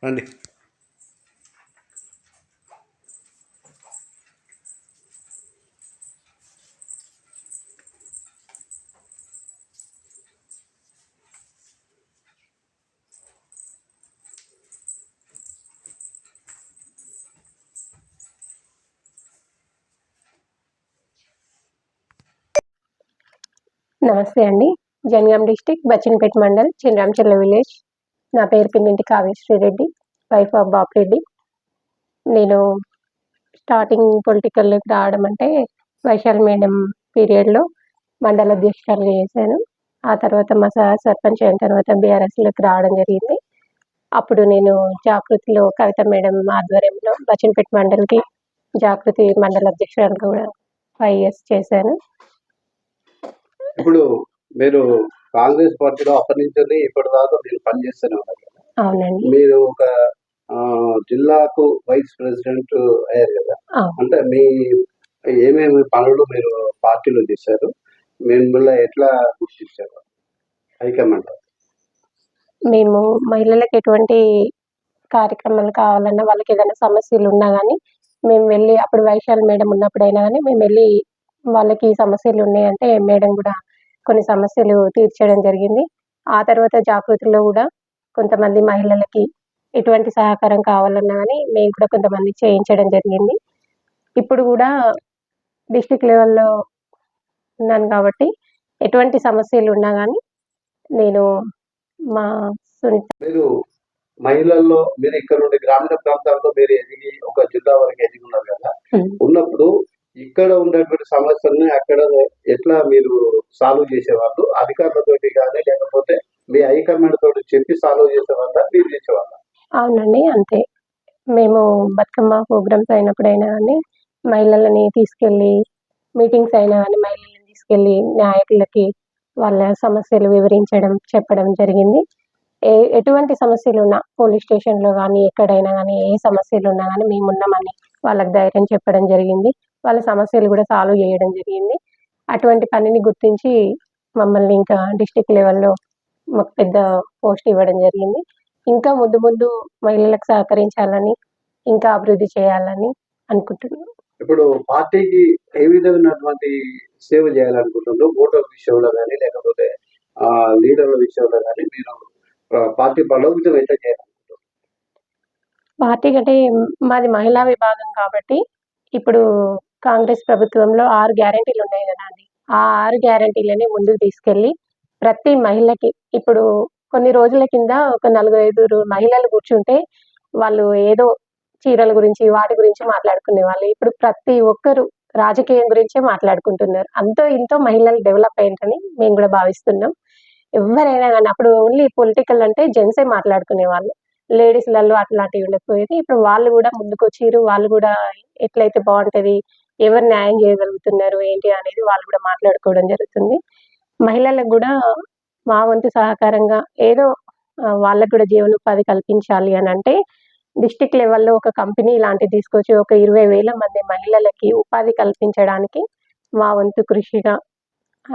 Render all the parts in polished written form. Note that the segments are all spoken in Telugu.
రండి. నమస్తే అండి. Jangaon district Bachannapet mandal Chinaramcherla village. నా పేరు పిన్నింటి కావ్యశ్రీ రెడ్డి, వైఫ్ ఆఫ్ బాపిరెడ్డి. నేను స్టార్టింగ్ పొలిటికల్లోకి రావడం అంటే వైశాల్ మేడం పీరియడ్లో మండల అధ్యక్షురాలుగా చేశాను. ఆ తర్వాత మా సార్ సర్పంచ్ అయిన తర్వాత బీఆర్ఎస్లోకి రావడం జరిగింది. అప్పుడు నేను జాగృతిలో కవిత మేడం ఆధ్వర్యంలో బచ్చన్పేట మండల్కి జాగృతి మండల అధ్యక్షురాలుగా కూడా 5 years చేశాను. ఇప్పుడు మీరు కాంగ్రెస్ పార్టీలో అప్పటి నుంచి ఇప్పటిదాకా మీరు పనిచేస్తూనే ఉన్నారు కదా. అవునండి. మీరు ఒక జిల్లాకు వైస్ ప్రెసిడెంట్ అయ్యారు కదా. అంటే మీ ఏమేమి పనులు మీరు పార్టీలో చేశారు, మిమ్మల్ని ఎట్లా గుర్తించారు హైకమాండ్? మేము మహిళలకు ఎటువంటి కార్యక్రమాలు కావాలన్నా, వాళ్ళకి ఏదైనా సమస్యలు ఉన్నా కానీ మేము వెళ్ళి, అప్పుడు వైశాల్ మేడం ఉన్నప్పుడైనా కానీ మేము వెళ్ళి వాళ్ళకి సమస్యలు ఉన్నాయంటే మేడం కూడా కొన్ని సమస్యలు తీర్చడం జరిగింది. ఆ తర్వాత జాగృతిలో కూడా కొంతమంది మహిళలకి ఎటువంటి సహకారం కావాలన్నా కానీ మేము కూడా కొంతమంది చేయించడం జరిగింది. ఇప్పుడు కూడా డిస్ట్రిక్ట్ లెవెల్లో ఉన్నాను కాబట్టి ఎటువంటి సమస్యలు ఉన్నా కానీ నేను మా మీరు మహిళల్లో మీరు ఇక్కడ నుండి గ్రామీణ ప్రాంతాల్లో మీరు ఎదిగి ఒక జిల్లా వరకు ఎదిగి ఉన్నారు కదా. ఉన్నప్పుడు ఇక్కడ ఉండేటువంటి సమస్యల్ని అక్కడ ఎట్లా మీరు సాల్వ్ చేసేవాళ్ళు? అధికారులతోటి కానీ లేకపోతే మీ హైకమాండ్ తోటి చెప్పి సాల్వ్ చేసేవాళ్ళ, మీరు చేసేవాళ్ళ? అవునండి, అంతే. మేము బతుకమ్మ ప్రోగ్రామ్స్ అయినప్పుడైనా కానీ మహిళలని తీసుకెళ్ళి, మీటింగ్స్ అయినా కానీ మహిళలను తీసుకెళ్ళి నాయకులకి వాళ్ళ సమస్యలు వివరించడం, చెప్పడం జరిగింది. ఎటువంటి సమస్యలు ఉన్నా పోలీస్ స్టేషన్లో కానీ ఎక్కడైనా కానీ ఏ సమస్యలు ఉన్నా కానీ మేము ఉన్నామని వాళ్ళకి ధైర్యం చెప్పడం జరిగింది. వాళ్ళ సమస్యలు కూడా సాల్వ్ చేయడం జరిగింది. అటువంటి పనిని గుర్తించి మమ్మల్ని ఇంకా డిస్ట్రిక్ట్ లెవెల్లో మాకు పెద్ద పోస్ట్ ఇవ్వడం జరిగింది. ఇంకా ముందు ముందు మహిళలకు సహకరించాలని, ఇంకా అభివృద్ధి చేయాలని అనుకుంటున్నాను. ఇప్పుడు పార్టీకి ఏ విధమైనటువంటి సేవ చేయాలనుకుంటున్నారు? ఓటర్ విషయంలో కానీ లేకపోతే లీడర్ల విషయంలో కానీ మీరు పార్టీ బలోపేతం అయితే చేయాలనుకుంటున్నారు? పార్టీ అంటే మాది మహిళా విభాగం కాబట్టి ఇప్పుడు కాంగ్రెస్ ప్రభుత్వంలో 6 గ్యారెంటీలు ఉన్నాయి కదా అండి. ఆ 6 గ్యారెంటీలని ముందుకు తీసుకెళ్ళి ప్రతి మహిళకి, ఇప్పుడు కొన్ని రోజుల కింద ఒక 4-5 మహిళలు కూర్చుంటే వాళ్ళు ఏదో చీరల గురించి వాటి గురించి మాట్లాడుకునేవాళ్ళు. ఇప్పుడు ప్రతి ఒక్కరు రాజకీయం గురించే మాట్లాడుకుంటున్నారు. అంతో ఇంతో మహిళలు డెవలప్ అయ్యిండ్రని మేము కూడా భావిస్తున్నాం. ఎవరైనా కానీ అప్పుడు ఓన్లీ పొలిటికల్ అంటే జెంట్సే మాట్లాడుకునేవాళ్ళు. లేడీస్‌లలో అట్లాంటివి ఉండకపోయేది. ఇప్పుడు వాళ్ళు కూడా ముందుకొచ్చిర్రు. వాళ్ళు కూడా ఎట్లయితే బాగుంటది, ఎవరు న్యాయం చేయగలుగుతున్నారు ఏంటి అనేది వాళ్ళు కూడా మాట్లాడుకోవడం జరుగుతుంది. మహిళలకు కూడా మా వంతు సహకారంగా ఏదో వాళ్ళకు కూడా జీవనోపాధి కల్పించాలి అని అంటే డిస్ట్రిక్ట్ లెవెల్లో ఒక కంపెనీ లాంటిది తీసుకొచ్చి ఒక 20,000 మంది మహిళలకి ఉపాధి కల్పించడానికి మా వంతు కృషిగా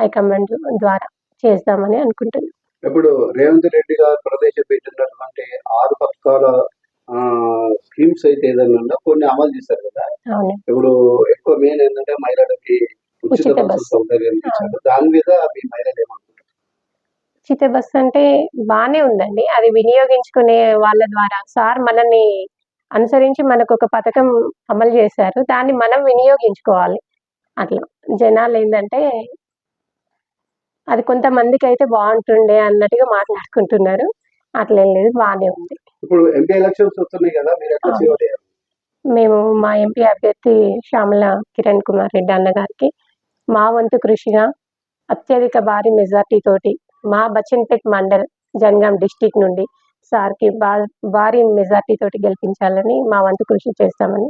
హైకమాండ్ ద్వారా చేద్దామని అనుకుంటున్నాం. ఇప్పుడు రేవంత్ రెడ్డి గారు ప్రవేశపెట్టినటువంటి 6 పథకాల స్కీమ్స్ అయితే ఏదైనా కొన్ని అమలు చేశారు కదా. ఇప్పుడు ఎక్కువ మెయిన్ ఏంటంటే మహిళలకి ఉచిత బస్సు సౌకర్యం ఇచ్చారు. దాని మీద మీ మహిళలు ఏమంటారు? ఉచిత బస్సు అంటే బానే ఉందండి. అది వినియోగించుకునే వాళ్ళ ద్వారా సార్ మనల్ని అనుసరించి మనకు ఒక పథకం అమలు చేశారు. దాన్ని మనం వినియోగించుకోవాలి. అట్లా జనాలు ఏంటంటే అది కొంతమందికైతే బాగుంటుండే అన్నట్టుగా మాట్లాడుకుంటున్నారు. అట్లేం లేదు, బానే ఉంది. ఇప్పుడు ఎంపీ ఎలక్షన్స్ వస్తున్నాయి కదా, మీరు ఎట్లా సేవ చేయాలి? మేము మా ఎంపీ అభ్యర్థి శ్యామల కిరణ్ కుమార్ రెడ్డి అన్నగారికి మా వంతు కృషిగా అత్యధిక భారీ మెజార్టీ తోటి మా బచ్చన్పేట్ మండల్ జనగాం డిస్టిక్ నుండి సార్కి భారీ మెజార్టీ తోటి గెలిపించాలని మా వంతు కృషి చేస్తామని.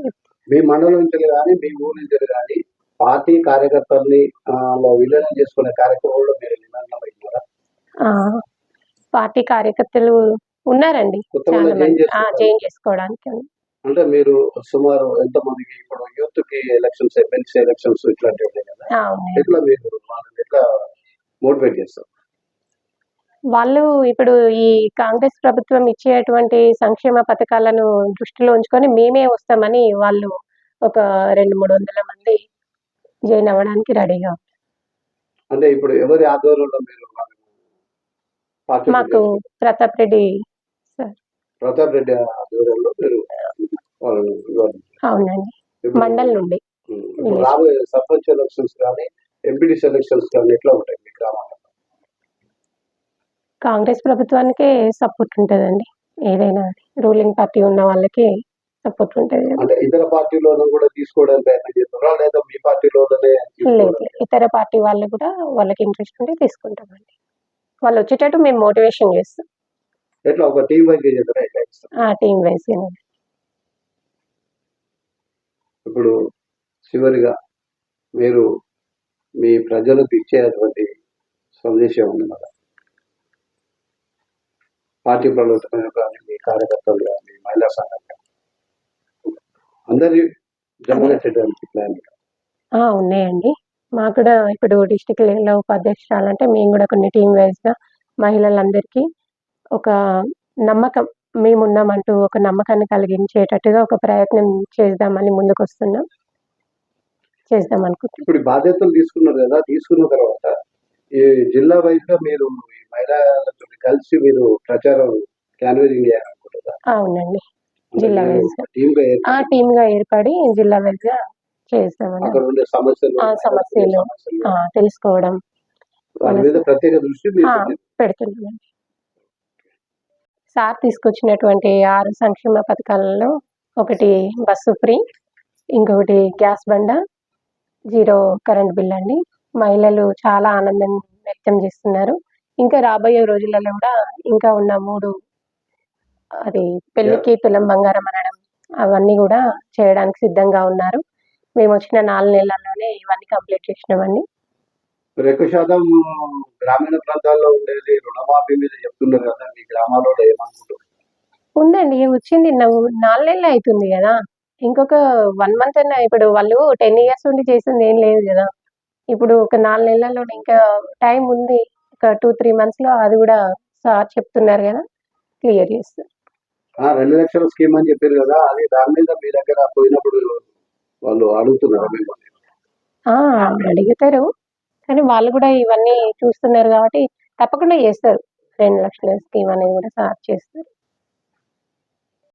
మీ మండలం నుంచి కానీ మీ ఊరి నుంచి కానీ పార్టీ కార్యకర్తల్ని విలీనం చేసుకునే కార్యక్రమంలో మీరు నిమగ్నమైనారా? పార్టీ కార్యకర్తలు ఉన్నారండి, చాలా మంది జాయిన్ చేసుకోవడానికి. అంటే మీరు సుమారు ఎంత మందికి ఇప్పుడు యూత్ కి ఎలక్షన్స్, ఎమ్మెల్సీ ఎలక్షన్స్ ఇట్లాంటివి ఉన్నాయి కదా, ఎట్లా మీరు ఎట్లా మోటివేట్ చేస్తారు? వాళ్ళు ఇప్పుడు ఈ కాంగ్రెస్ ప్రభుత్వం ఇచ్చేటువంటి సంక్షేమ పథకాలను దృష్టిలో ఉంచుకొని మేమే వస్తామని వాళ్ళు ఒక 200-300 మంది జాయిన్ అవ్వడానికి రెడీగా ఉన్నారు. అంటే ఇప్పుడు ఎవరి ఆధ్వర్యంలో మీరు పార్టీ మాకు ప్రతాప్ రెడ్డి సార్. ప్రతాప్ రెడ్డి ఆధ్వర్యంలో మీరు వాళ్ళని అవునండి, ఇప్పుడు మండల్ నుండి. ఇప్పుడు రాబోయే సర్పంచ్ ఎలక్షన్స్ కానీ ఎంపీడీ ఎలక్షన్స్ కానీ ఎట్లా ఉంటాయి మీ గ్రామాల్లో? కాంగ్రెస్ ప్రభుత్వానికే సపోర్ట్ ఉంటుందండి. ఏదైనా రూలింగ్ పార్టీ ఉన్న వాళ్ళకి సపోర్ట్ ఉంటుంది. అంటే ఇతర పార్టీలోనూ కూడా తీసుకోవడానికి ప్రయత్నం చేస్తున్నారా లేదా మీ పార్టీలోనే లేదు, ఇతర పార్టీ వాళ్ళు కూడా వాళ్ళకి ఇంట్రెస్ట్ ఉంటే తీసుకుంటామండి. వాళ్ళు వచ్చేటట్టు మేము మోటివేషన్ చేస్తాం. ఎట్లా ఒక టీం వైజ్ చేస్తారా? ఎట్లా ఇస్తారు? Team wise. ఇప్పుడు చివరిగా మీరు మీ ప్రజలకు ఇచ్చేటువంటి సందేశం ఉంది కదా, పార్టీ ప్రవర్తన కానీ మీ కార్యకర్తలు కానీ మహిళా సంఘాలు కానీ అందరి జమగట్టేటువంటి ప్లాన్ ఉన్నాయండి. మాకు కూడా ఇప్పుడు డిస్టిక్ లెవెల్లో ఉపాధ్యక్షురాలంటే మేము కూడా కొన్ని టీం వైజ్గా మహిళలందరికీ ఒక నమ్మకం, మేమున్నామంటూ ఒక నమ్మకాన్ని కలిగించేటట్టుగా ఒక ప్రయత్నం చేద్దామని ముందుకు వస్తున్నాం, చేద్దాం అనుకుంటున్నాం. ఇప్పుడు బాధ్యతలు తీసుకున్నారు కదా, తీసుకున్న తర్వాత ఈ జిల్లా వైజ్ గా మీరు ఈ మహిళలతో కలిసి మీరు ప్రచారం క్యాన్వరింగ్ చేయాలనుకుంటారా? అవునండి, జిల్లా వైజ్ గా టీమ్ గా ఏర్పడి జిల్లా వైజ్ గా చేస్తామని. అక్కడ ఉండే సమస్యలు తెలుసుకోవడం, వాటి మీద ప్రత్యేక దృష్టి పెడుతున్నామండి. సార్ తీసుకొచ్చినటువంటి 6 సంక్షేమ పథకాలలో ఒకటి బస్సు ఫ్రీ, ఇంకొకటి గ్యాస్ బండ, 0 కరెంట్ బిల్ అండి. మహిళలు చాలా ఆనందం వ్యక్తం చేస్తున్నారు. ఇంకా రాబోయే రోజులలో కూడా ఇంకా ఉన్న 3 అది పెళ్లికి తులం బంగారం అనడం అవన్నీ కూడా చేయడానికి సిద్ధంగా ఉన్నారు. మేము వచ్చిన 4 నెలల్లోనే ఇవన్నీ కంప్లీట్ చేసినామండి. ఎక్కువ శాతం గ్రామీణ ప్రాంతాల్లో ఉండేది రుణమాఫీ మీద చెప్తున్నారు కదా, మీ గ్రామాల్లో ఏమనుకుంటారు? ఉందండి, వచ్చింది 4 నెలలు అవుతుంది కదా, ఇంకొక 1 మంత్ అన్నా. ఇప్పుడు వాళ్ళు 10 years ఉండి చేసింది ఏం లేదు కదా. ఇప్పుడు ఒక 4 నెలల్లో ఇంకా టైం ఉంది. ఒక 2-3 months లో అది కూడా సార్ చెప్తున్నారు కదా, క్లియర్ చేస్తారు. 2 లక్షల స్కీమ్ అని చెప్పారు కదా, అది దాని మీద మీ దగ్గర పోయినప్పుడు వాళ్ళు అడుగుతున్నారు మిమ్మల్ని? అడుగుతారు, కానీ వాళ్ళు కూడా ఇవన్నీ చూస్తున్నారు కాబట్టి తప్పకుండా చేస్తారు. 2 లక్షల స్కీమ్ అనేది కూడా సార్ చేస్తారు.